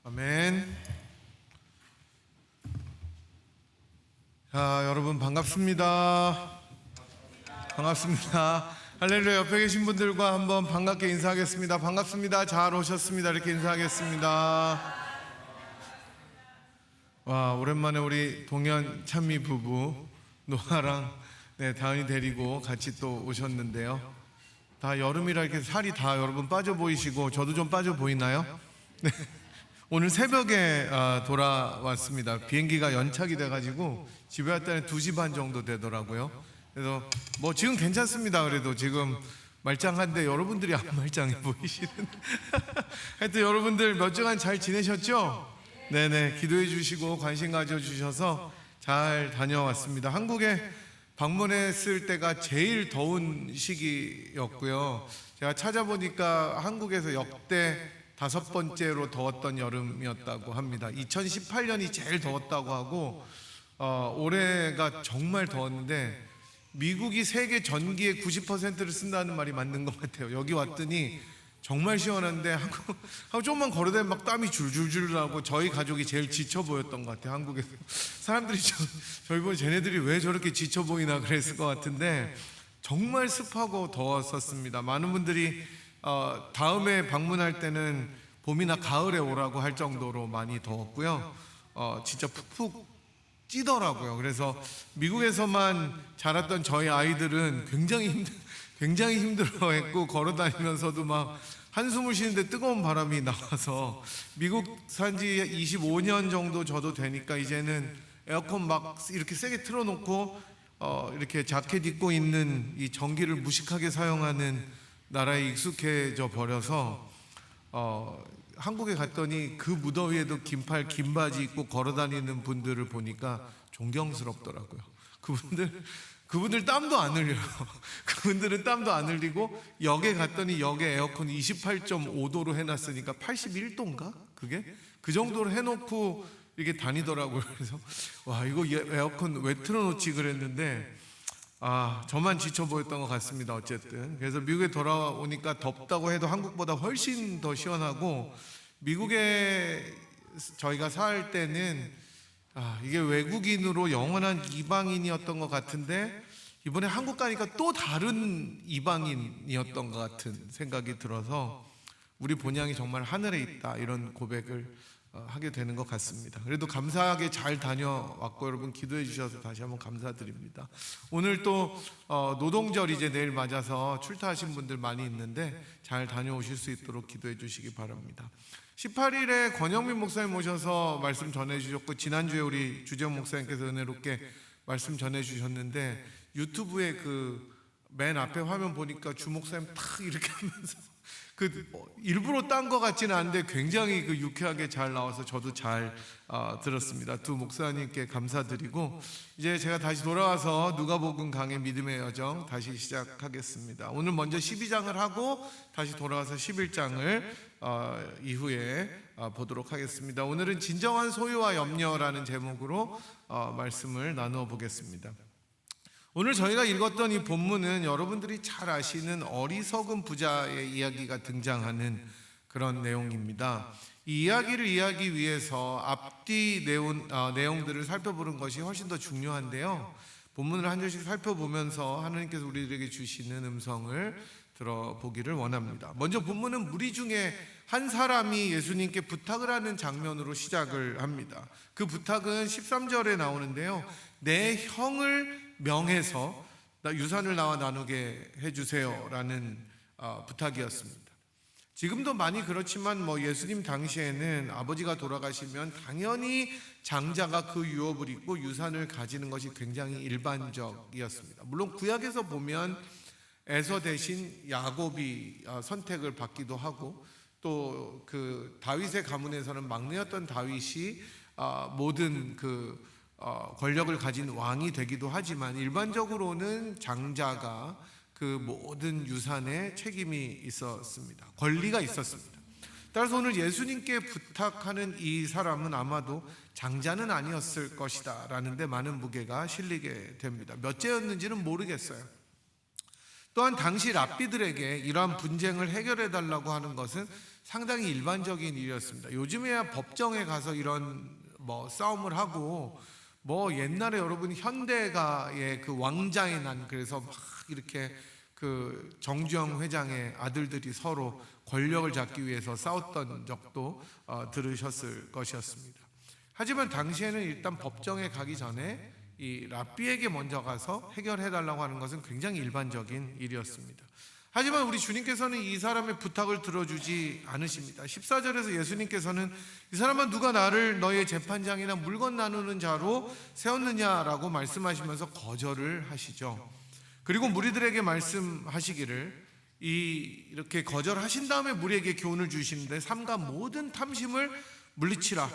아멘. 자, 여러분 반갑습니다. 반갑습니다. 할렐루야. 옆에 계신 분들과 한번 반갑게 인사하겠습니다. 반갑습니다. 잘 오셨습니다. 이렇게 인사하겠습니다. 와, 오랜만에 우리 동현 찬미 부부 노아랑 다은이 데리고 같이 또 오셨는데요. 다 여름이라 이렇게 살이 다 여러분 빠져 보이시고 저도 좀 빠져 보이나요? 네. 오늘 새벽에 돌아왔습니다. 비행기가 연착이 돼가지고 집에 왔더니 2시 반 정도 되더라고요. 그래서 뭐 지금 괜찮습니다. 그래도 지금 말짱한데 여러분들이 안 말짱해 보이시는. 하여튼 여러분들 몇 주간 잘 지내셨죠? 네네, 기도해 주시고 관심 가져주셔서 잘 다녀왔습니다. 한국에 방문했을 때가 제일 더운 시기였고요. 제가 찾아보니까 한국에서 역대 5번째로 더웠던 여름이었다고 합니다. 2018년이 제일 더웠다고 하고 올해가 정말 더웠는데 미국이 세계 전기의 90%를 쓴다는 말이 맞는 것 같아요. 여기 왔더니 정말 시원한데 한국 조금만 걸어다니면 막 땀이 줄줄줄 나고 저희 가족이 제일 지쳐 보였던 것 같아요. 한국에서 사람들이 저희 보고 쟤네들이 왜 저렇게 지쳐 보이나 그랬을 것 같은데 정말 습하고 더웠었습니다. 많은 분들이 다음에 방문할 때는 봄이나 가을에 오라고 할 정도로 많이 더웠고요. 진짜 푹푹 찌더라고요. 그래서 미국에서만 자랐던 저희 아이들은 굉장히 힘들어했고 걸어다니면서도 막 한숨을 쉬는데 뜨거운 바람이 나와서 미국 산지 25년 정도 저도 되니까 이제는 에어컨 막 이렇게 세게 틀어놓고 이렇게 자켓 입고 있는 이 전기를 무식하게 사용하는 나라에 익숙해져 버려서 한국에 갔더니 그 무더위에도 긴팔 긴 바지 입고 걸어다니는 분들을 보니까 존경스럽더라고요. 그분들 땀도 안 흘려요. 그분들은 땀도 안 흘리고 역에 갔더니 역에 에어컨 28.5도로 해놨으니까 81도인가? 그게? 그 정도로 해놓고 이렇게 다니더라고요. 그래서 와, 이거 에어컨 왜 틀어놓지 그랬는데 저만 지쳐 보였던 것 같습니다. 어쨌든 그래서 미국에 돌아오니까 덥다고 해도 한국보다 훨씬 더 시원하고 미국에 저희가 살 때는 이게 외국인으로 영원한 이방인이었던 것 같은데 이번에 한국 가니까 또 다른 이방인이었던 것 같은 생각이 들어서 우리 본향이 정말 하늘에 있다 이런 고백을 하게 되는 것 같습니다. 그래도 감사하게 잘 다녀왔고 여러분 기도해 주셔서 다시 한번 감사드립니다. 오늘 또 노동절 이제 내일 맞아서 출타하신 분들 많이 있는데 잘 다녀오실 수 있도록 기도해 주시기 바랍니다. 18일에 권영민 목사님 모셔서 말씀 전해 주셨고 지난주에 우리 주재원 목사님께서 은혜롭게 말씀 전해 주셨는데 유튜브에 그 맨 앞에 화면 보니까 주 목사님 탁 이렇게 하면서 일부러 딴 것 같지는 않은데 굉장히 유쾌하게 잘 나와서 저도 잘 들었습니다. 두 목사님께 감사드리고 이제 제가 다시 돌아와서 누가복음 강의 믿음의 여정 다시 시작하겠습니다. 오늘 먼저 12장을 하고 다시 돌아와서 11장을 이후에 보도록 하겠습니다. 오늘은 진정한 소유와 염려라는 제목으로 말씀을 나누어 보겠습니다. 오늘 저희가 읽었던 이 본문은 여러분들이 잘 아시는 어리석은 부자의 이야기가 등장하는 그런 내용입니다. 이 이야기를 이해하기 위해서 앞뒤 내용들을 살펴보는 것이 훨씬 더 중요한데요. 본문을 한 절씩 살펴보면서 하나님께서 우리들에게 주시는 음성을 들어보기를 원합니다. 먼저 본문은 무리 중에 한 사람이 예수님께 부탁을 하는 장면으로 시작을 합니다. 그 부탁은 13절에 나오는데요. 내 형을 명해서 유산을 나와 나누게 해주세요 라는 부탁이었습니다. 지금도 많이 그렇지만 예수님 당시에는 아버지가 돌아가시면 당연히 장자가 그 유업을 입고 유산을 가지는 것이 굉장히 일반적이었습니다. 물론 구약에서 보면 에서 대신 야곱이 선택을 받기도 하고 또 그 다윗의 가문에서는 막내였던 다윗이 모든 권력을 가진 왕이 되기도 하지만 일반적으로는 장자가 그 모든 유산에 책임이 있었습니다. 권리가 있었습니다. 따라서 오늘 예수님께 부탁하는 이 사람은 아마도 장자는 아니었을 것이다 라는데 많은 무게가 실리게 됩니다. 몇째였는지는 모르겠어요. 또한 당시 랍비들에게 이러한 분쟁을 해결해 달라고 하는 것은 상당히 일반적인 일이었습니다. 요즘에야 법정에 가서 이런 싸움을 하고 옛날에 여러분 현대가의 그 왕자의 난, 그래서 막 이렇게 그 정주영 회장의 아들들이 서로 권력을 잡기 위해서 싸웠던 적도 들으셨을 것이었습니다. 하지만 당시에는 일단 법정에 가기 전에 이 랍비에게 먼저 가서 해결해 달라고 하는 것은 굉장히 일반적인 일이었습니다. 하지만 우리 주님께서는 이 사람의 부탁을 들어주지 않으십니다. 14절에서 예수님께서는 이 사람은 누가 나를 너의 재판장이나 물건 나누는 자로 세웠느냐라고 말씀하시면서 거절을 하시죠. 그리고 무리들에게 말씀하시기를 이렇게 거절하신 다음에 무리에게 교훈을 주시는데 삼가 모든 탐심을 물리치라.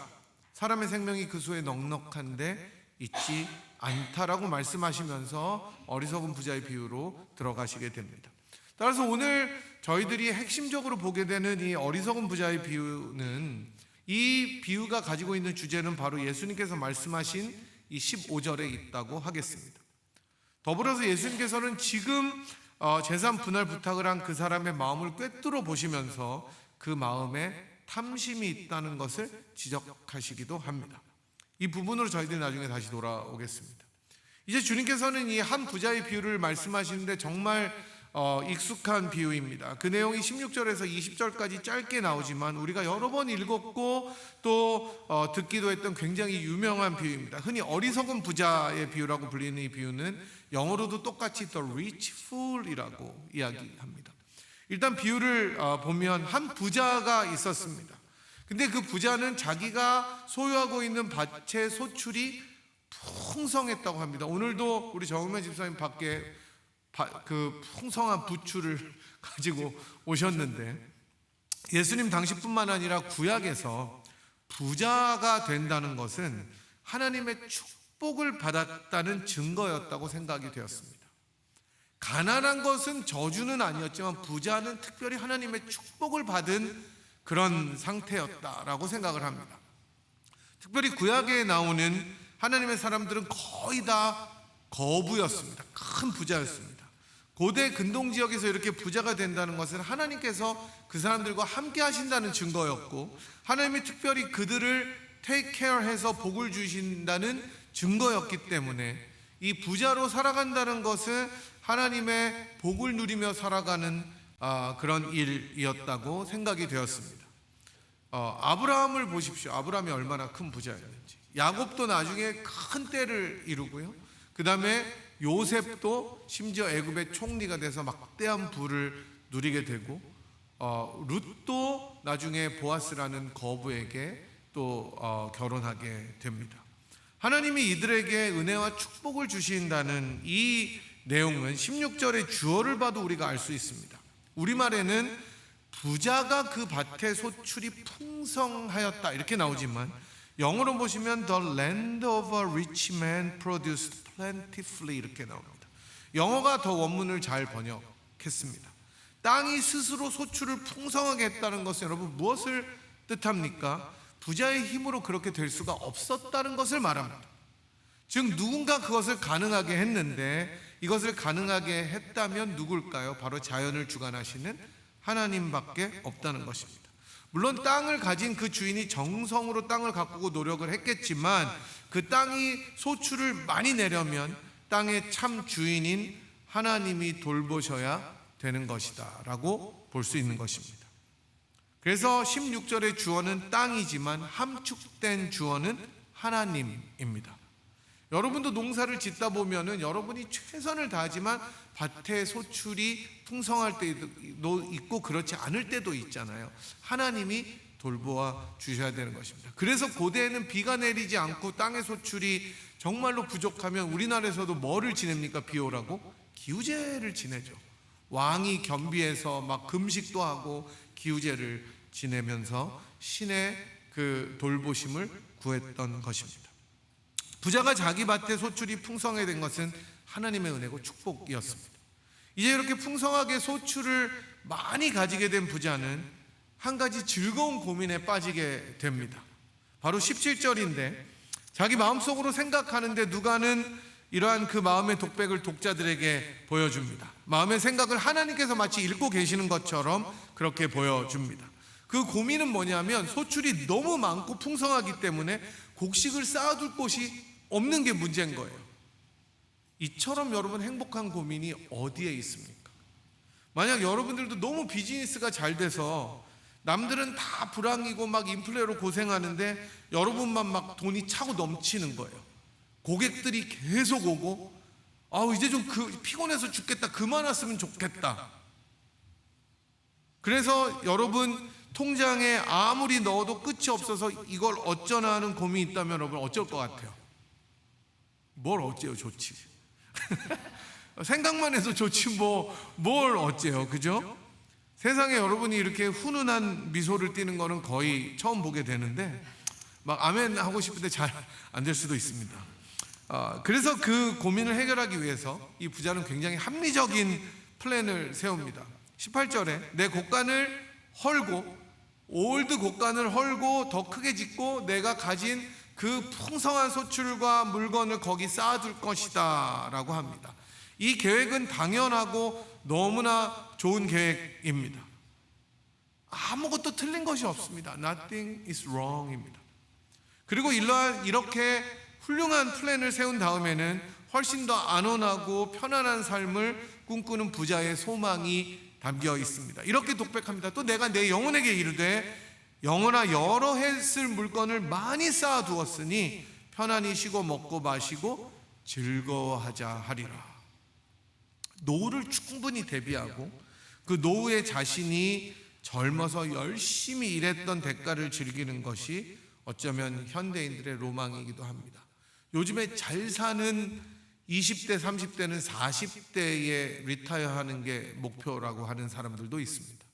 사람의 생명이 그 수에 넉넉한데 있지 않다라고 말씀하시면서 어리석은 부자의 비유로 들어가시게 됩니다. 따라서 오늘 저희들이 핵심적으로 보게 되는 이 어리석은 부자의 비유는, 이 비유가 가지고 있는 주제는 바로 예수님께서 말씀하신 이 15절에 있다고 하겠습니다. 더불어서 예수님께서는 지금 재산 분할 부탁을 한 그 사람의 마음을 꿰뚫어 보시면서 그 마음에 탐심이 있다는 것을 지적하시기도 합니다. 이 부분으로 저희들이 나중에 다시 돌아오겠습니다. 이제 주님께서는 이 한 부자의 비유를 말씀하시는데 정말 익숙한 비유입니다. 그 내용이 16절에서 20절까지 짧게 나오지만 우리가 여러 번 읽었고 또 듣기도 했던 굉장히 유명한 비유입니다. 흔히 어리석은 부자의 비유라고 불리는 이 비유는 영어로도 똑같이 The Rich Fool이라고 이야기합니다. 일단 비유를 보면 한 부자가 있었습니다. 근데 그 부자는 자기가 소유하고 있는 밭의 소출이 풍성했다고 합니다. 오늘도 우리 정은면 집사님 밖에 그 풍성한 부추를 가지고 오셨는데, 예수님 당시뿐만 아니라 구약에서 부자가 된다는 것은 하나님의 축복을 받았다는 증거였다고 생각이 되었습니다. 가난한 것은 저주는 아니었지만 부자는 특별히 하나님의 축복을 받은 그런 상태였다라고 생각을 합니다. 특별히 구약에 나오는 하나님의 사람들은 거의 다 거부였습니다. 큰 부자였습니다. 고대 근동 지역에서 이렇게 부자가 된다는 것은 하나님께서 그 사람들과 함께 하신다는 증거였고, 하나님이 특별히 그들을 take care 해서 복을 주신다는 증거였기 때문에 이 부자로 살아간다는 것은 하나님의 복을 누리며 살아가는 그런 일이었다고 생각이 되었습니다. 아브라함을 보십시오. 아브라함이 얼마나 큰 부자였는지. 야곱도 나중에 큰 때를 이루고요. 그 다음에 요셉도 심지어 애굽의 총리가 돼서 막대한 부를 누리게 되고, 룻도 나중에 보아스라는 거부에게 또 결혼하게 됩니다. 하나님이 이들에게 은혜와 축복을 주신다는 이 내용은 16절의 주어를 봐도 우리가 알 수 있습니다. 우리말에는 부자가 그 밭의 소출이 풍성하였다 이렇게 나오지만, 영어로 보시면 The land of a rich man produced plentifully 이렇게 나옵니다. 영어가 더 원문을 잘 번역했습니다. 땅이 스스로 소출을 풍성하게 했다는 것은 여러분 무엇을 뜻합니까? 부자의 힘으로 그렇게 될 수가 없었다는 것을 말합니다. 즉 누군가 그것을 가능하게 했는데, 이것을 가능하게 했다면 누굴까요? 바로 자연을 주관하시는 하나님밖에 없다는 것입니다. 물론 땅을 가진 그 주인이 정성으로 땅을 가꾸고 노력을 했겠지만, 그 땅이 소출을 많이 내려면 땅의 참 주인인 하나님이 돌보셔야 되는 것이다 라고 볼 수 있는 것입니다. 그래서 16절의 주어는 땅이지만 함축된 주어는 하나님입니다. 여러분도 농사를 짓다 보면은 여러분이 최선을 다하지만 밭의 소출이 풍성할 때도 있고 그렇지 않을 때도 있잖아요. 하나님이 돌보아 주셔야 되는 것입니다. 그래서 고대에는 비가 내리지 않고 땅의 소출이 정말로 부족하면 우리나라에서도 뭐를 지냅니까? 비 오라고? 기우제를 지내죠. 왕이 겸비해서 막 금식도 하고 기우제를 지내면서 신의 그 돌보심을 구했던 것입니다. 부자가 자기 밭에 소출이 풍성하게 된 것은 하나님의 은혜고 축복이었습니다. 이제 이렇게 풍성하게 소출을 많이 가지게 된 부자는 한 가지 즐거운 고민에 빠지게 됩니다. 바로 17절인데, 자기 마음속으로 생각하는데 누가는 이러한 그 마음의 독백을 독자들에게 보여줍니다. 마음의 생각을 하나님께서 마치 읽고 계시는 것처럼 그렇게 보여줍니다. 그 고민은 뭐냐면 소출이 너무 많고 풍성하기 때문에 곡식을 쌓아둘 곳이 없는 게 문제인 거예요. 이처럼 여러분 행복한 고민이 어디에 있습니까? 만약 여러분들도 너무 비즈니스가 잘 돼서 남들은 다 불황이고 막 인플레로 고생하는데 여러분만 막 돈이 차고 넘치는 거예요. 고객들이 계속 오고 이제 좀 피곤해서 죽겠다, 그만 왔으면 좋겠다. 그래서 여러분 통장에 아무리 넣어도 끝이 없어서 이걸 어쩌나 하는 고민이 있다면 여러분 어쩔 것 같아요? 뭘 어째요? 좋지. 생각만 해도 좋지 뭘 어째요? 그죠? 세상에 여러분이 이렇게 훈훈한 미소를 띠는 거는 거의 처음 보게 되는데 막 아멘 하고 싶은데 잘 안 될 수도 있습니다. 그래서 그 고민을 해결하기 위해서 이 부자는 굉장히 합리적인 플랜을 세웁니다. 18절에 내 곡간을 헐고 올드 곡간을 헐고 더 크게 짓고 내가 가진 그 풍성한 소출과 물건을 거기 쌓아둘 것이다 라고 합니다. 이 계획은 당연하고 너무나 좋은 계획입니다. 아무것도 틀린 것이 없습니다. Nothing is wrong입니다. 그리고 이렇게 훌륭한 플랜을 세운 다음에는 훨씬 더 안온하고 편안한 삶을 꿈꾸는 부자의 소망이 담겨 있습니다. 이렇게 독백합니다. 또 내가 내 영혼에게 이르되 영혼아 여러 해 쓸 물건을 많이 쌓아두었으니 편안히 쉬고 먹고 마시고 즐거워하자 하리라. 노후를 충분히 대비하고 그 노후에 자신이 젊어서 열심히 일했던 대가를 즐기는 것이 어쩌면 현대인들의 로망이기도 합니다. 요즘에 잘 사는 20대, 30대는 40대에 리타이어하는 게 목표라고 하는 사람들도 있습니다.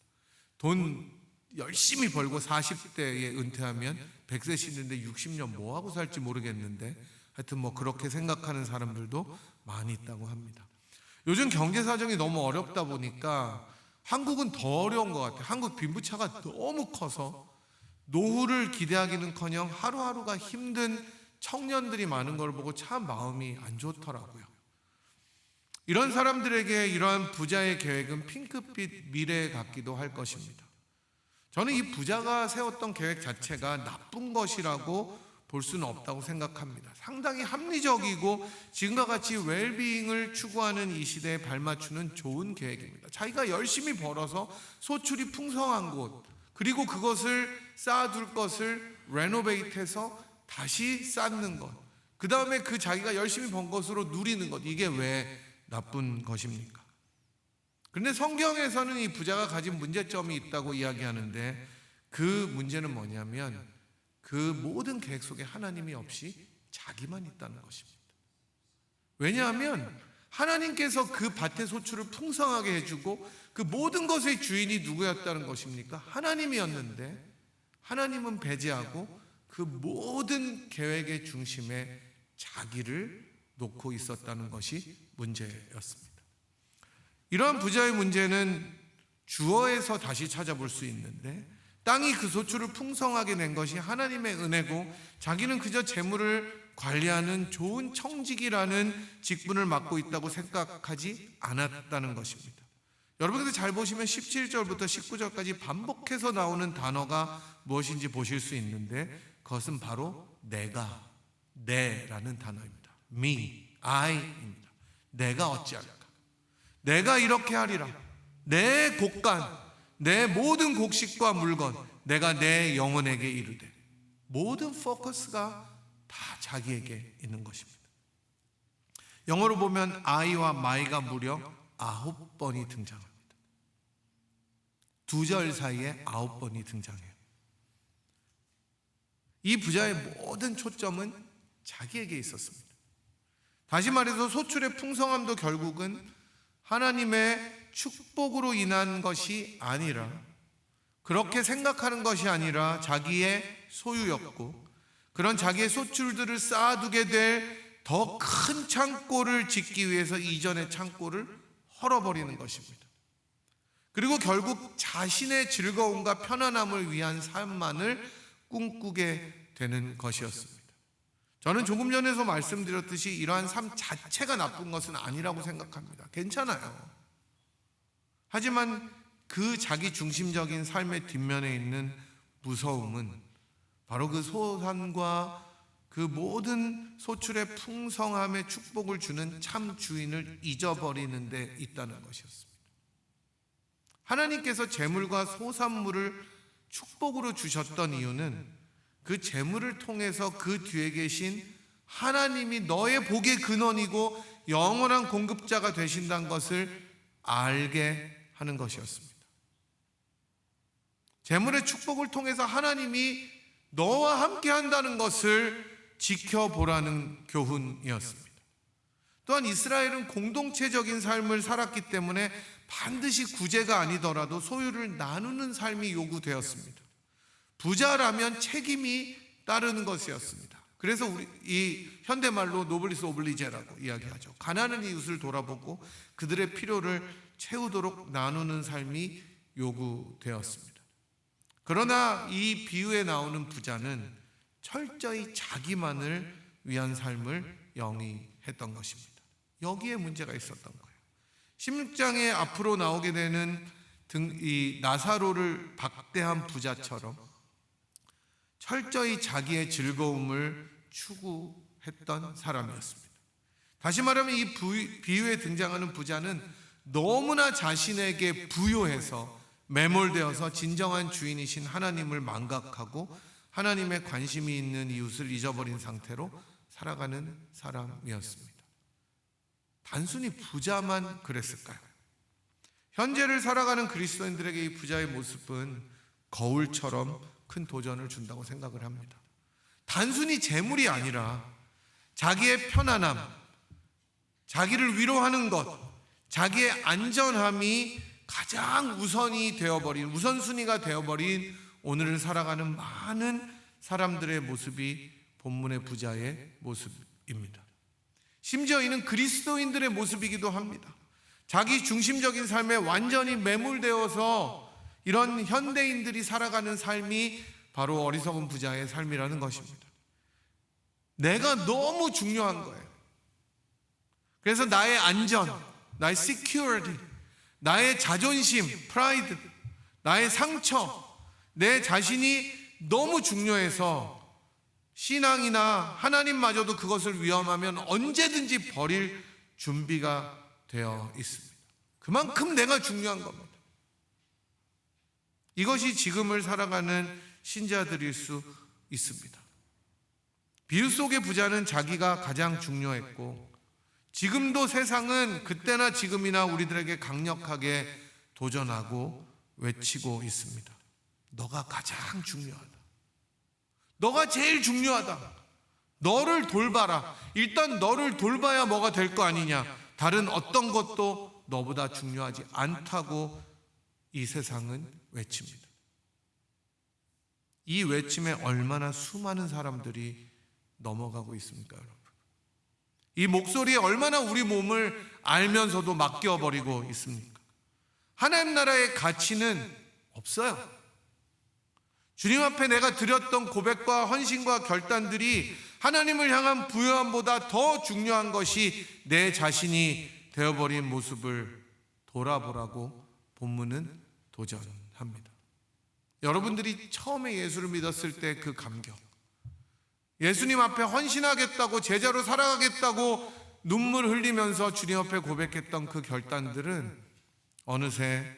돈 열심히 벌고 40대에 은퇴하면 100세 시는데 60년 뭐하고 살지 모르겠는데 하여튼 그렇게 생각하는 사람들도 많이 있다고 합니다. 요즘 경제 사정이 너무 어렵다 보니까 한국은 더 어려운 것 같아요. 한국 빈부차가 너무 커서 노후를 기대하기는커녕 하루하루가 힘든 청년들이 많은 걸 보고 참 마음이 안 좋더라고요. 이런 사람들에게 이러한 부자의 계획은 핑크빛 미래 같기도 할 것입니다. 저는 이 부자가 세웠던 계획 자체가 나쁜 것이라고 볼 수는 없다고 생각합니다. 상당히 합리적이고 지금과 같이 웰비잉을 추구하는 이 시대에 발맞추는 좋은 계획입니다. 자기가 열심히 벌어서 소출이 풍성한 곳, 그리고 그것을 쌓아둘 것을 레노베이트해서 다시 쌓는 것, 그 다음에 그 자기가 열심히 번 것으로 누리는 것, 이게 왜 나쁜 것입니까? 그런데 성경에서는 이 부자가 가진 문제점이 있다고 이야기하는데 그 문제는 뭐냐면 그 모든 계획 속에 하나님이 없이 자기만 있다는 것입니다. 왜냐하면 하나님께서 그 밭의 소출을 풍성하게 해주고 그 모든 것의 주인이 누구였다는 것입니까? 하나님이었는데 하나님은 배제하고 그 모든 계획의 중심에 자기를 놓고 있었다는 것이 문제였습니다. 이러한 부자의 문제는 주어에서 다시 찾아볼 수 있는데 땅이 그 소출을 풍성하게 낸 것이 하나님의 은혜고 자기는 그저 재물을 관리하는 좋은 청직이라는 직분을 맡고 있다고 생각하지 않았다는 것입니다. 여러분께서 잘 보시면 17절부터 19절까지 반복해서 나오는 단어가 무엇인지 보실 수 있는데 그것은 바로 내가, 내라는 단어입니다. Me, I입니다. 내가 어찌할까? 내가 이렇게 하리라. 내 곡간, 내 모든 곡식과 물건, 내가 내 영혼에게 이르되. 모든 포커스가 다 자기에게 있는 것입니다. 영어로 보면 I와 my가 무려 9번이 등장합니다. 두 절 사이에 9번이 등장해요. 이 부자의 모든 초점은 자기에게 있었습니다. 다시 말해서 소출의 풍성함도 결국은 하나님의 축복으로 인한 것이 아니라, 그렇게 생각하는 것이 아니라 자기의 소유였고, 그런 자기의 소출들을 쌓아두게 될 더 큰 창고를 짓기 위해서 이전의 창고를 헐어버리는 것입니다. 그리고 결국 자신의 즐거움과 편안함을 위한 삶만을 꿈꾸게 되는 것이었습니다. 저는 조금 전에서 말씀드렸듯이 이러한 삶 자체가 나쁜 것은 아니라고 생각합니다. 괜찮아요. 하지만 그 자기 중심적인 삶의 뒷면에 있는 무서움은 바로 그 소산과 그 모든 소출의 풍성함의 축복을 주는 참 주인을 잊어버리는 데 있다는 것이었습니다. 하나님께서 재물과 소산물을 축복으로 주셨던 이유는 그 재물을 통해서 그 뒤에 계신 하나님이 너의 복의 근원이고 영원한 공급자가 되신다는 것을 알게 하는 것이었습니다. 재물의 축복을 통해서 하나님이 너와 함께 한다는 것을 지켜보라는 교훈이었습니다. 또한 이스라엘은 공동체적인 삶을 살았기 때문에 반드시 구제가 아니더라도 소유를 나누는 삶이 요구되었습니다. 부자라면 책임이 따르는 것이었습니다. 그래서 우리 이 현대말로 노블리스 오블리제라고 이야기하죠. 가난한 이웃을 돌아보고 그들의 필요를 채우도록 나누는 삶이 요구되었습니다. 그러나 이 비유에 나오는 부자는 철저히 자기만을 위한 삶을 영위했던 것입니다. 여기에 문제가 있었던 거예요. 16장에 앞으로 나오게 되는 이 나사로를 박대한 부자처럼 철저히 자기의 즐거움을 추구했던 사람이었습니다. 다시 말하면 이 비유에 등장하는 부자는 너무나 자신에게 부요해서 매몰되어서 진정한 주인이신 하나님을 망각하고 하나님의 관심이 있는 이웃을 잊어버린 상태로 살아가는 사람이었습니다. 단순히 부자만 그랬을까요? 현재를 살아가는 그리스도인들에게 이 부자의 모습은 거울처럼 큰 도전을 준다고 생각을 합니다. 단순히 재물이 아니라 자기의 편안함, 자기를 위로하는 것, 자기의 안전함이 가장 우선순위가 되어버린 오늘을 살아가는 많은 사람들의 모습이 본문의 부자의 모습입니다. 심지어 이는 그리스도인들의 모습이기도 합니다. 자기 중심적인 삶에 완전히 매몰되어서 이런 현대인들이 살아가는 삶이 바로 어리석은 부자의 삶이라는 것입니다. 내가 너무 중요한 거예요. 그래서 나의 안전, 나의 security, 나의 자존심, pride, 나의 상처, 내 자신이 너무 중요해서 신앙이나 하나님마저도 그것을 위험하면 언제든지 버릴 준비가 되어 있습니다. 그만큼 내가 중요한 겁니다. 이것이 지금을 살아가는 신자들일 수 있습니다. 비유 속의 부자는 자기가 가장 중요했고 지금도 세상은 그때나 지금이나 우리들에게 강력하게 도전하고 외치고 있습니다. 너가 가장 중요하다. 너가 제일 중요하다. 너를 돌봐라. 일단 너를 돌봐야 뭐가 될 거 아니냐. 다른 어떤 것도 너보다 중요하지 않다고 이 세상은 외칩니다. 이 외침에 얼마나 수많은 사람들이 넘어가고 있습니까, 여러분? 이 목소리에 얼마나 우리 몸을 알면서도 맡겨버리고 있습니까? 하나님 나라의 가치는 없어요. 주님 앞에 내가 드렸던 고백과 헌신과 결단들이 하나님을 향한 부요함보다 더 중요한 것이 내 자신이 되어버린 모습을 돌아보라고 본문은 도전합니다. 여러분들이 처음에 예수를 믿었을 때 그 감격, 예수님 앞에 헌신하겠다고 제자로 살아가겠다고 눈물 흘리면서 주님 앞에 고백했던 그 결단들은 어느새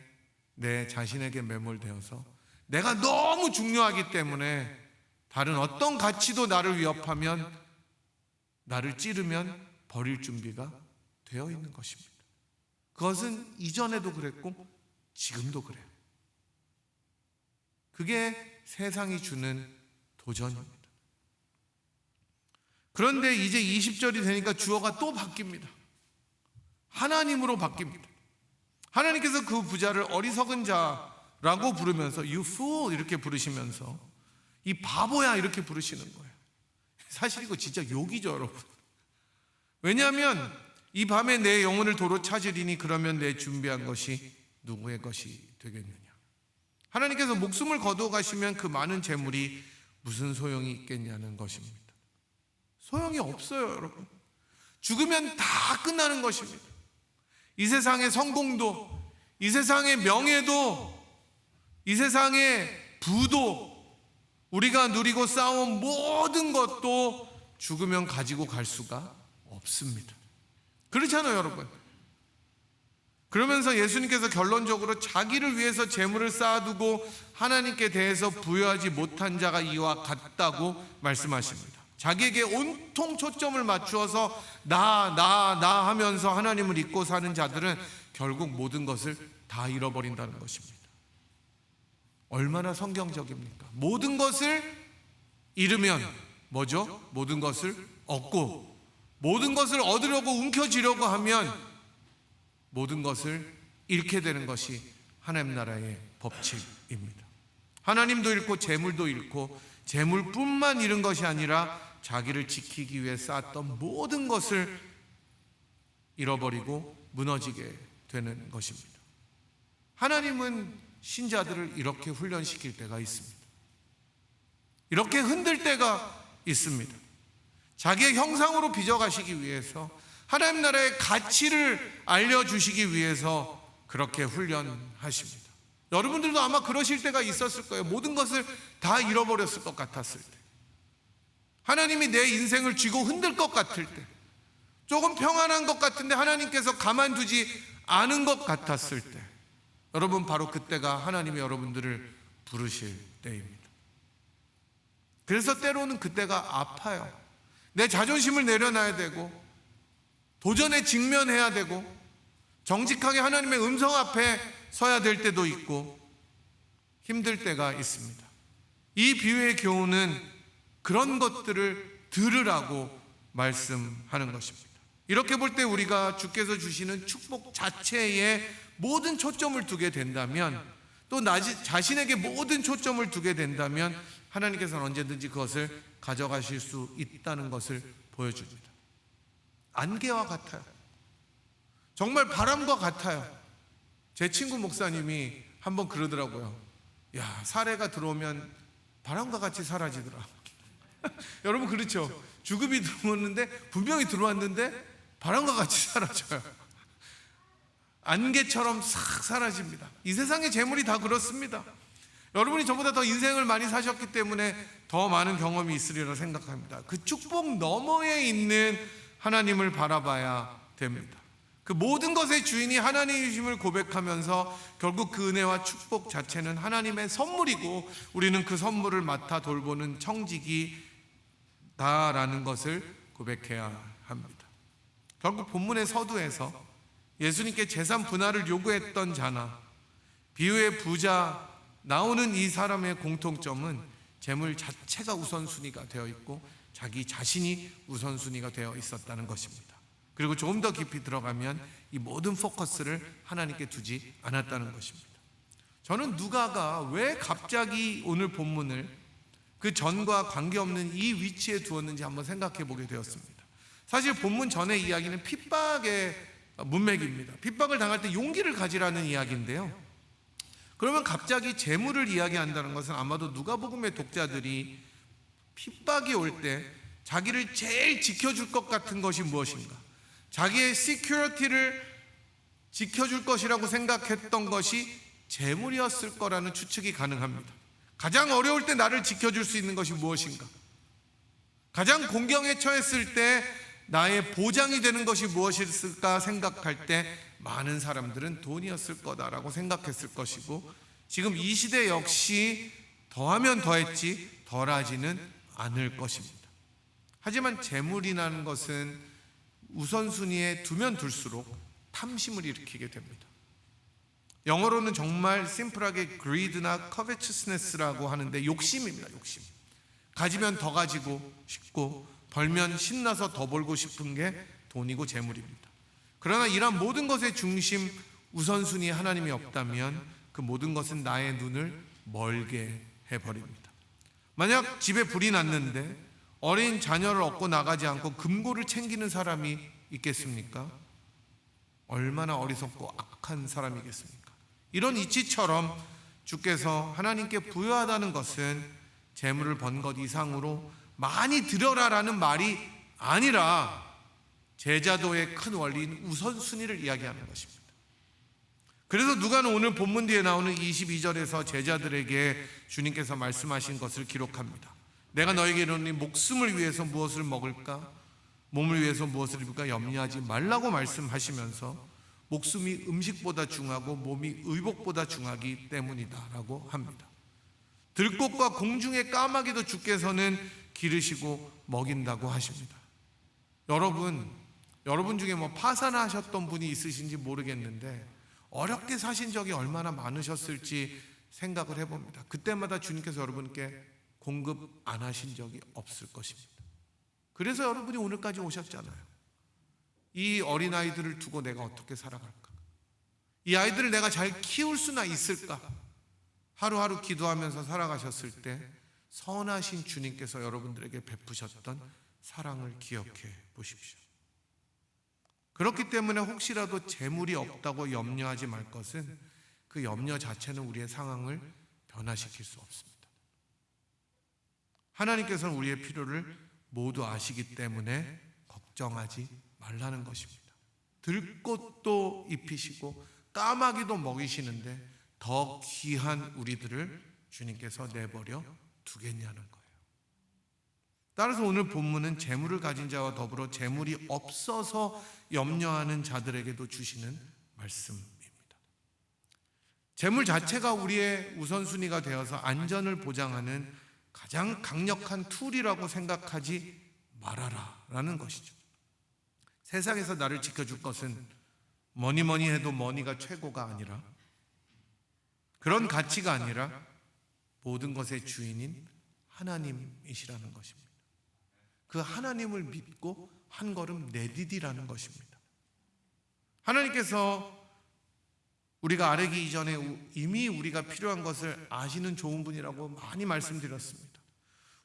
내 자신에게 매몰되어서 내가 너무 중요하기 때문에 다른 어떤 가치도 나를 위협하면, 나를 찌르면 버릴 준비가 되어 있는 것입니다. 그것은 이전에도 그랬고 지금도 그래요. 그게 세상이 주는 도전입니다. 그런데 이제 20절이 되니까 주어가 또 바뀝니다. 하나님으로 바뀝니다. 하나님께서 그 부자를 어리석은 자라고 부르면서 You fool 이렇게 부르시면서 이 바보야 이렇게 부르시는 거예요. 사실 이거 진짜 욕이죠, 여러분. 왜냐하면 이 밤에 내 영혼을 도로 찾으리니 그러면 내 준비한 것이 누구의 것이 되겠느냐. 하나님께서 목숨을 거두어 가시면 그 많은 재물이 무슨 소용이 있겠냐는 것입니다. 소용이 없어요, 여러분. 죽으면 다 끝나는 것입니다. 이 세상의 성공도, 이 세상의 명예도, 이 세상의 부도, 우리가 누리고 쌓아온 모든 것도 죽으면 가지고 갈 수가 없습니다. 그렇잖아요, 여러분. 그러면서 예수님께서 결론적으로 자기를 위해서 재물을 쌓아두고 하나님께 대해서 부여하지 못한 자가 이와 같다고 말씀하십니다. 자기에게 온통 초점을 맞추어서 나 하면서 하나님을 잊고 사는 자들은 결국 모든 것을 다 잃어버린다는 것입니다. 얼마나 성경적입니까? 모든 것을 잃으면 뭐죠? 모든 것을 얻고, 모든 것을 얻으려고 움켜쥐려고 하면 모든 것을 잃게 되는 것이 하나님 나라의 법칙입니다. 하나님도 잃고 재물도 잃고, 재물뿐만 잃은 것이 아니라 자기를 지키기 위해 쌓았던 모든 것을 잃어버리고 무너지게 되는 것입니다. 하나님은 신자들을 이렇게 훈련시킬 때가 있습니다. 이렇게 흔들 때가 있습니다. 자기의 형상으로 빚어가시기 위해서, 하나님 나라의 가치를 알려주시기 위해서 그렇게 훈련하십니다. 여러분들도 아마 그러실 때가 있었을 거예요. 모든 것을 다 잃어버렸을 것 같았을 때, 하나님이 내 인생을 쥐고 흔들 것 같을 때, 조금 평안한 것 같은데 하나님께서 가만두지 않은 것 같았을 때, 여러분, 바로 그때가 하나님이 여러분들을 부르실 때입니다. 그래서 때로는 그때가 아파요. 내 자존심을 내려놔야 되고, 도전에 직면해야 되고, 정직하게 하나님의 음성 앞에 서야 될 때도 있고, 힘들 때가 있습니다. 이 비유의 교훈은 그런 것들을 들으라고 말씀하는 것입니다. 이렇게 볼 때 우리가 주께서 주시는 축복 자체에 모든 초점을 두게 된다면, 또 자신에게 모든 초점을 두게 된다면 하나님께서는 언제든지 그것을 가져가실 수 있다는 것을 보여줍니다. 안개와 같아요. 정말 바람과 같아요. 제 친구 목사님이 한번 그러더라고요. 야, 사례가 들어오면 바람과 같이 사라지더라. 여러분, 그렇죠? 죽음이 들어오는데, 분명히 들어왔는데 바람과 같이 사라져요. 안개처럼 싹 사라집니다. 이 세상의 재물이 다 그렇습니다. 여러분이 저보다 더 인생을 많이 사셨기 때문에 더 많은 경험이 있으리라 생각합니다. 그 축복 너머에 있는 하나님을 바라봐야 됩니다. 그 모든 것의 주인이 하나님이심을 고백하면서 결국 그 은혜와 축복 자체는 하나님의 선물이고, 우리는 그 선물을 맡아 돌보는 청직이다라는 것을 고백해야 합니다. 결국 본문의 서두에서 예수님께 재산 분할을 요구했던 자나 비유의 부자 나오는 이 사람의 공통점은 재물 자체가 우선순위가 되어 있고 자기 자신이 우선순위가 되어 있었다는 것입니다. 그리고 조금 더 깊이 들어가면 이 모든 포커스를 하나님께 두지 않았다는 것입니다. 저는 누가가 왜 갑자기 오늘 본문을 그 전과 관계없는 이 위치에 두었는지 한번 생각해 보게 되었습니다. 사실 본문 전의 이야기는 핍박의 문맥입니다. 핍박을 당할 때 용기를 가지라는 이야기인데요, 그러면 갑자기 재물을 이야기한다는 것은 아마도 누가복음의 독자들이 핍박이 올 때 자기를 제일 지켜줄 것 같은 것이 무엇인가, 자기의 시큐리티를 지켜줄 것이라고 생각했던 것이 재물이었을 거라는 추측이 가능합니다. 가장 어려울 때 나를 지켜줄 수 있는 것이 무엇인가, 가장 공경에 처했을 때 나의 보장이 되는 것이 무엇일까 생각할 때 많은 사람들은 돈이었을 거다라고 생각했을 것이고, 지금 이 시대 역시 더하면 더했지 덜하지는 않을 것입니다. 하지만 재물이라는 것은 우선순위에 두면 둘수록 탐심을 일으키게 됩니다. 영어로는 정말 심플하게 greed나 covetousness라고 하는데 욕심입니다. 욕심. 가지면 더 가지고 싶고 벌면 신나서 더 벌고 싶은 게 돈이고 재물입니다. 그러나 이런 모든 것의 중심 우선순위에 하나님이 없다면 그 모든 것은 나의 눈을 멀게 해버립니다. 만약 집에 불이 났는데 어린 자녀를 얻고 나가지 않고 금고를 챙기는 사람이 있겠습니까? 얼마나 어리석고 악한 사람이겠습니까? 이런 이치처럼 주께서 하나님께 부여하다는 것은 재물을 번 것 이상으로 많이 드려라라는 말이 아니라 제자도의 큰 원리인 우선순위를 이야기하는 것입니다. 그래서 누가는 오늘 본문 뒤에 나오는 22절에서 제자들에게 주님께서 말씀하신 것을 기록합니다. 내가 너에게 이르노니 목숨을 위해서 무엇을 먹을까, 몸을 위해서 무엇을 입을까 염려하지 말라고 말씀하시면서 목숨이 음식보다 중하고 몸이 의복보다 중하기 때문이다 라고 합니다. 들꽃과 공중의 까마귀도 주께서는 기르시고 먹인다고 하십니다. 여러분 중에 파산하셨던 분이 있으신지 모르겠는데 어렵게 사신 적이 얼마나 많으셨을지 생각을 해봅니다. 그때마다 주님께서 여러분께 공급 안 하신 적이 없을 것입니다. 그래서 여러분이 오늘까지 오셨잖아요. 이 어린아이들을 두고 내가 어떻게 살아갈까? 이 아이들을 내가 잘 키울 수나 있을까? 하루하루 기도하면서 살아가셨을 때 선하신 주님께서 여러분들에게 베푸셨던 사랑을 기억해 보십시오. 그렇기 때문에 혹시라도 재물이 없다고 염려하지 말 것은 그 염려 자체는 우리의 상황을 변화시킬 수 없습니다. 하나님께서는 우리의 필요를 모두 아시기 때문에 걱정하지 말라는 것입니다. 들꽃도 입히시고 까마귀도 먹이시는데 더 귀한 우리들을 주님께서 내버려 두겠냐는 거예요. 따라서 오늘 본문은 재물을 가진 자와 더불어 재물이 없어서 염려하는 자들에게도 주시는 말씀입니다. 재물 자체가 우리의 우선순위가 되어서 안전을 보장하는 가장 강력한 툴이라고 생각하지 말아라 라는 것이죠. 세상에서 나를 지켜줄 것은 뭐니 해도 머니가 최고가 아니라, 그런 가치가 아니라 모든 것의 주인인 하나님이시라는 것입니다. 그 하나님을 믿고 한 걸음 내디디라는 것입니다. 하나님께서 우리가 아뢰기 이전에 이미 우리가 필요한 것을 아시는 좋은 분이라고 많이 말씀드렸습니다.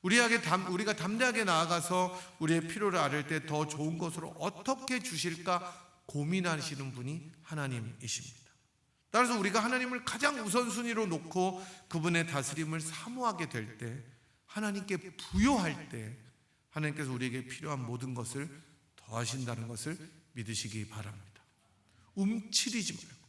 우리가 담대하게 나아가서 우리의 필요를 아뢰 때 더 좋은 것으로 어떻게 주실까 고민하시는 분이 하나님이십니다. 따라서 우리가 하나님을 가장 우선순위로 놓고 그분의 다스림을 사모하게 될 때, 하나님께 부요할 때 하나님께서 우리에게 필요한 모든 것을 더하신다는 것을 믿으시기 바랍니다. 움츠리지 말고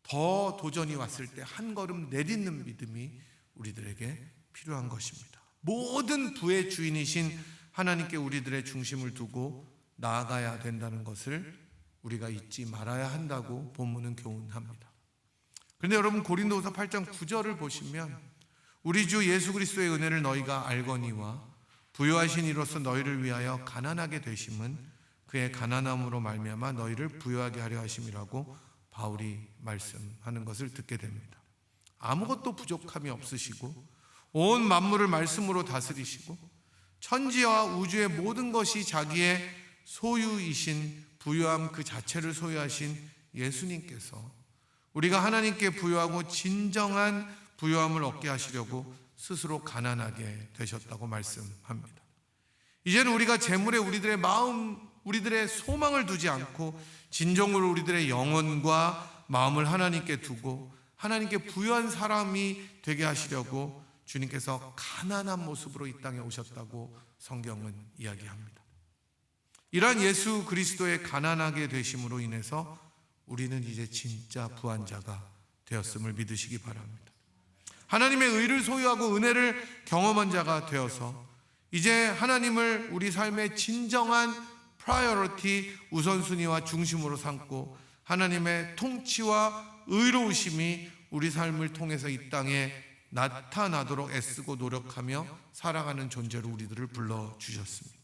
더 도전이 왔을 때 한 걸음 내딛는 믿음이 우리들에게 필요한 것입니다. 모든 부의 주인이신 하나님께 우리들의 중심을 두고 나아가야 된다는 것을 우리가 잊지 말아야 한다고 본문은 교훈합니다. 그런데 여러분, 고린도후서 8장 9절을 보시면 우리 주 예수 그리스도의 은혜를 너희가 알거니와 부요하신 이로써 너희를 위하여 가난하게 되심은 그의 가난함으로 말미암아 너희를 부요하게 하려 하심이라고 바울이 말씀하는 것을 듣게 됩니다. 아무것도 부족함이 없으시고 온 만물을 말씀으로 다스리시고 천지와 우주의 모든 것이 자기의 소유이신 부요함 그 자체를 소유하신 예수님께서 우리가 하나님께 부요하고 진정한 부요함을 얻게 하시려고 스스로 가난하게 되셨다고 말씀합니다. 이제는 우리가 재물에 우리들의 마음, 우리들의 소망을 두지 않고 진정으로 우리들의 영혼과 마음을 하나님께 두고 하나님께 부요한 사람이 되게 하시려고 주님께서 가난한 모습으로 이 땅에 오셨다고 성경은 이야기합니다. 이러한 예수 그리스도의 가난하게 되심으로 인해서 우리는 이제 진짜 부한 자가 되었음을 믿으시기 바랍니다. 하나님의 의를 소유하고 은혜를 경험한 자가 되어서 이제 하나님을 우리 삶의 진정한 프라이어리티, 우선순위와 중심으로 삼고 하나님의 통치와 의로우심이 우리 삶을 통해서 이 땅에 나타나도록 애쓰고 노력하며 살아가는 존재로 우리들을 불러주셨습니다.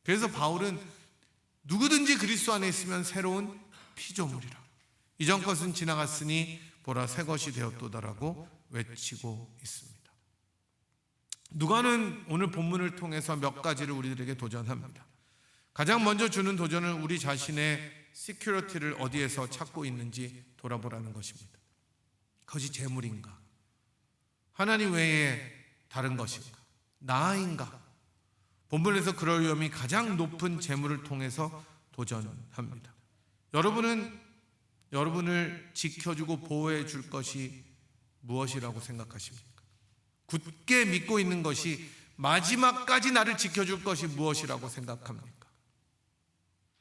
그래서 바울은 누구든지 그리스도 안에 있으면 새로운 피조물이라, 이전 것은 지나갔으니 보라 새 것이 되었도다라고 외치고 있습니다. 누가는 오늘 본문을 통해서 몇 가지를 우리들에게 도전합니다. 가장 먼저 주는 도전은 우리 자신의 시큐리티를 어디에서 찾고 있는지 돌아보라는 것입니다. 그것이 재물인가? 하나님 외에 다른 것인가? 나인가? 본문에서 그럴 위험이 가장 높은 재물을 통해서 도전합니다. 여러분을 지켜주고 보호해 줄 것이 무엇이라고 생각하십니까? 굳게 믿고 있는 것이 마지막까지 나를 지켜줄 것이 무엇이라고 생각합니까?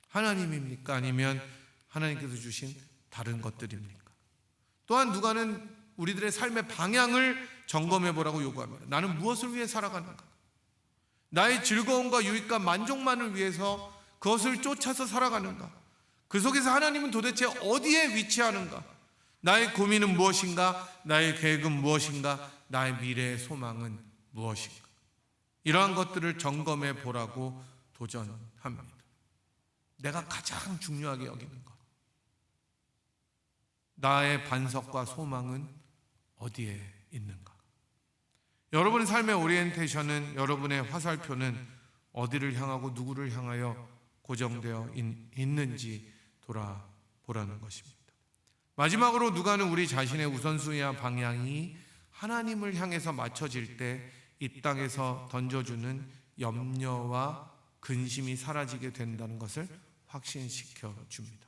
하나님입니까? 아니면 하나님께서 주신 다른 것들입니까? 또한 누가는 우리들의 삶의 방향을 점검해 보라고 요구합니다. 나는 무엇을 위해 살아가는가? 나의 즐거움과 유익과 만족만을 위해서 그것을 쫓아서 살아가는가? 그 속에서 하나님은 도대체 어디에 위치하는가? 나의 고민은 무엇인가? 나의 계획은 무엇인가? 나의 미래의 소망은 무엇인가? 이러한 것들을 점검해 보라고 도전합니다. 내가 가장 중요하게 여기는 것, 나의 반석과 소망은 어디에 있는가? 여러분의 삶의 오리엔테이션은, 여러분의 화살표는 어디를 향하고 누구를 향하여 고정되어 있는지 돌아보라는 것입니다. 마지막으로 누가는 우리 자신의 우선순위와 방향이 하나님을 향해서 맞춰질 때 이 땅에서 던져주는 염려와 근심이 사라지게 된다는 것을 확신시켜 줍니다.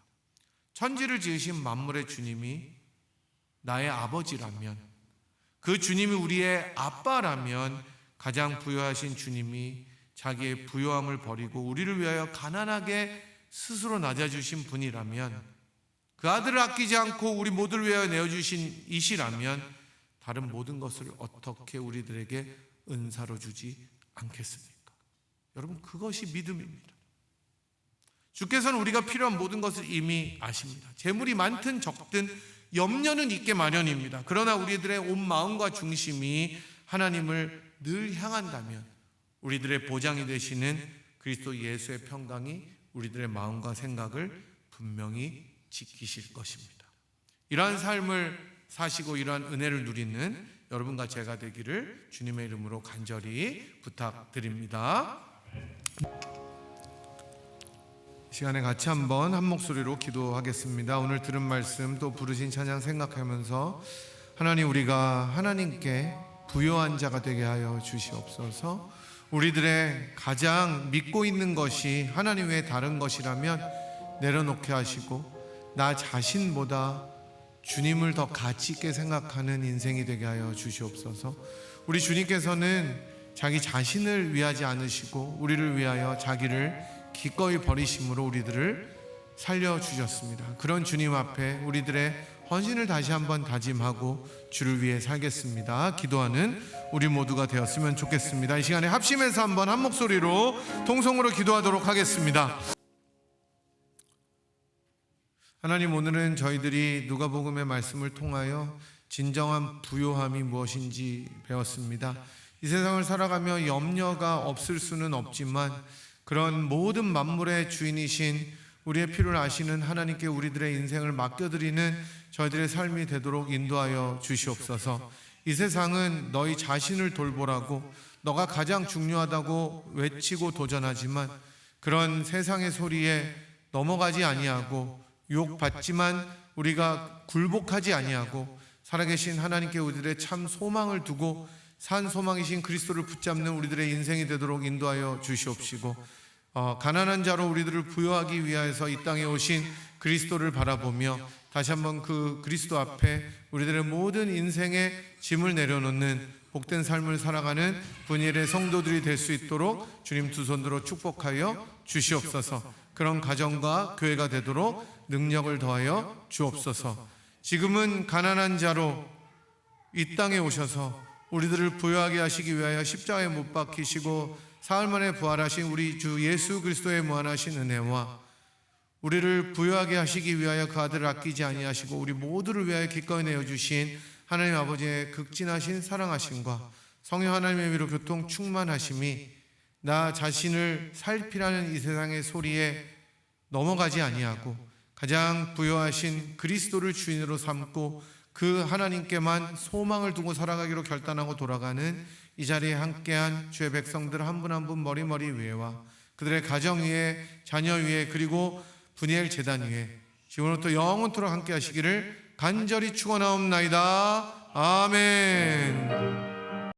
천지를 지으신 만물의 주님이 나의 아버지라면, 그 주님이 우리의 아빠라면, 가장 부요하신 주님이 자기의 부요함을 버리고 우리를 위하여 가난하게 스스로 낮아주신 분이라면, 그 아들을 아끼지 않고 우리 모두를 위하여 내어주신 이시라면 다른 모든 것을 어떻게 우리들에게 은사로 주지 않겠습니까? 여러분, 그것이 믿음입니다. 주께서는 우리가 필요한 모든 것을 이미 아십니다. 재물이 많든 적든 염려는 있게 마련입니다. 그러나 우리들의 온 마음과 중심이 하나님을 늘 향한다면 우리들의 보장이 되시는 그리스도 예수의 평강이 우리들의 마음과 생각을 분명히 지키실 것입니다. 이러한 삶을 사시고 이러한 은혜를 누리는 여러분과 제가 되기를 주님의 이름으로 간절히 부탁드립니다. 이 시간에 같이 한번 한 목소리로 기도하겠습니다. 오늘 들은 말씀 또 부르신 찬양 생각하면서 하나님, 우리가 하나님께 부요한 자가 되게 하여 주시옵소서. 우리들의 가장 믿고 있는 것이 하나님 외에 다른 것이라면 내려놓게 하시고 나 자신보다 주님을 더 가치 있게 생각하는 인생이 되게 하여 주시옵소서. 우리 주님께서는 자기 자신을 위하지 않으시고 우리를 위하여 자기를 기꺼이 버리심으로 우리들을 살려주셨습니다. 그런 주님 앞에 우리들의 헌신을 다시 한번 다짐하고 주를 위해 살겠습니다. 기도하는 우리 모두가 되었으면 좋겠습니다. 이 시간에 합심해서 한번 한 목소리로 통성으로 기도하도록 하겠습니다. 하나님, 오늘은 저희들이 누가복음의 말씀을 통하여 진정한 부요함이 무엇인지 배웠습니다. 이 세상을 살아가며 염려가 없을 수는 없지만 그런 모든 만물의 주인이신 우리의 필요를 아시는 하나님께 우리들의 인생을 맡겨드리는 저희들의 삶이 되도록 인도하여 주시옵소서. 이 세상은 너희 자신을 돌보라고 너가 가장 중요하다고 외치고 도전하지만 그런 세상의 소리에 넘어가지 아니하고 유혹받지만 우리가 굴복하지 아니하고 살아계신 하나님께 우리들의 참 소망을 두고 산 소망이신 그리스도를 붙잡는 우리들의 인생이 되도록 인도하여 주시옵시고, 가난한 자로 우리들을 부요하기 위하여서 이 땅에 오신 그리스도를 바라보며 다시 한번 그 그리스도 앞에 우리들의 모든 인생의 짐을 내려놓는 복된 삶을 살아가는 분일의 성도들이 될 수 있도록 주님 두 손으로 축복하여 주시옵소서. 그런 가정과 교회가 되도록 능력을 더하여 주옵소서. 지금은 가난한 자로 이 땅에 오셔서 우리들을 부요하게 하시기 위하여 십자가에 못 박히시고 사흘 만에 부활하신 우리 주 예수 그리스도의 무한하신 은혜와 우리를 부요하게 하시기 위하여 그 아들을 아끼지 아니하시고 우리 모두를 위하여 기꺼이 내어주신 하나님 아버지의 극진하신 사랑하심과 성령 하나님의 위로 교통 충만하심이 나 자신을 살피라는 이 세상의 소리에 넘어가지 아니하고 가장 부요하신 그리스도를 주인으로 삼고 그 하나님께만 소망을 두고 살아가기로 결단하고 돌아가는 이 자리에 함께한 주의 백성들 한 분 한 분 머리머리 위에와 그들의 가정 위에, 자녀 위에, 그리고 분이엘 제단 위에 지금부터 영원토록 함께 하시기를 간절히 축원하옵나이다. 아멘.